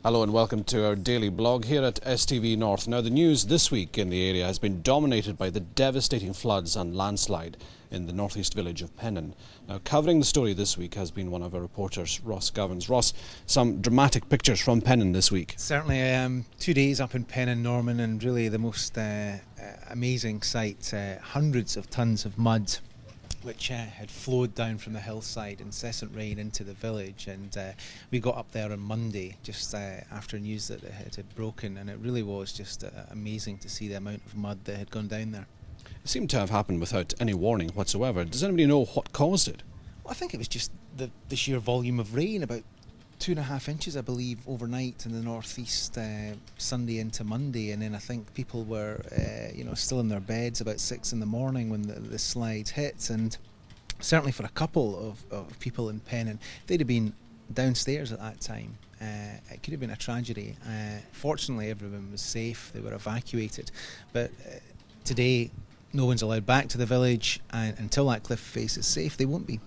Hello and welcome to our daily blog here at STV North. Now, the news this week in the area has been dominated by the devastating floods and landslide in the northeast village of Pennon. Now, covering the story this week has been one of our reporters, Ross Govins. Ross, some dramatic pictures from Pennon this week. Certainly, 2 days up in Pennon, Norman, and really the most amazing sight. Hundreds of tons of mud which had flowed down from the hillside, incessant rain into the village, and we got up there on Monday just after news that it had broken, and it really was just amazing to see the amount of mud that had gone down there. It seemed to have happened without any warning whatsoever. Does anybody know what caused it? Well, I think it was just the sheer volume of rain, about 2.5 inches, I believe, overnight in the northeast, Sunday into Monday, and then I think people were, still in their beds about 6 in the morning when the slide hit, and certainly for a couple of people in Pennon, if they'd have been downstairs at that time, it could have been a tragedy. Fortunately, everyone was safe; they were evacuated, but today, no one's allowed back to the village, and until that cliff face is safe, they won't be.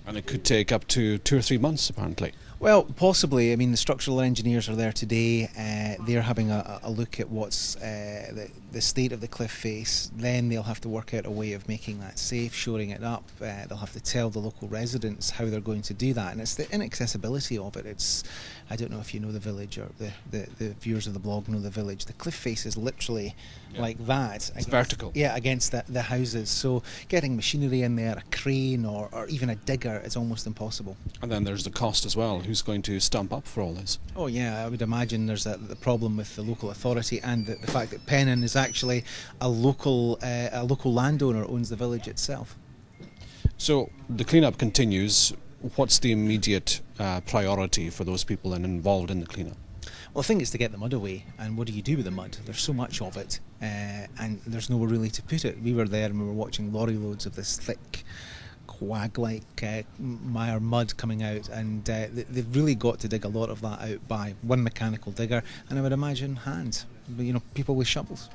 And it could take up to 2 or 3 months, apparently. Well, possibly. I mean, the structural engineers are there today. They're having a look at what's the state of the cliff face. Then they'll have to work out a way of making that safe, shoring it up. They'll have to tell the local residents how they're going to do that. And it's the inaccessibility of it. I don't know if you know the village or the viewers of the blog know the village. The cliff face is literally like that. It's vertical. Yeah, against the houses. So getting machinery in there, a crane or even a digger is almost impossible. And then there's the cost as well. Who's going to stump up for all this? Oh yeah, I would imagine there's the problem with the local authority and the fact that Pennon is actually a local landowner owns the village itself. So the cleanup continues. What's the immediate priority for those people involved in the cleanup? Well, the thing is to get the mud away, and what do you do with the mud? There's so much of it, and there's nowhere really to put it. We were there and we were watching lorry loads of this thick, quag-like mire mud coming out, and they've really got to dig a lot of that out by one mechanical digger, and I would imagine hands, people with shovels.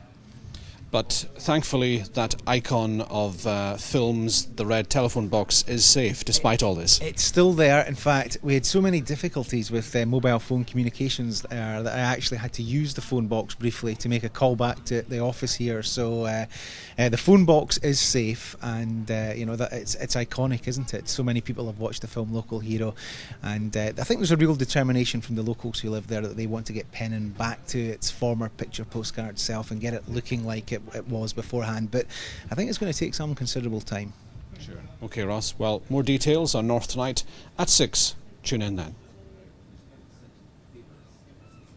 But thankfully, that icon of films, the red telephone box, is safe despite all this. It's still there. In fact, we had so many difficulties with mobile phone communications there that I actually had to use the phone box briefly to make a call back to the office here. So the phone box is safe, and that it's iconic, isn't it? So many people have watched the film Local Hero, and I think there's a real determination from the locals who live there that they want to get Pennon back to its former picture postcard self and get it looking like it was beforehand, but I think it's going to take some considerable time. Sure. Okay, Ross. Well, more details on North Tonight at 6. Tune in then.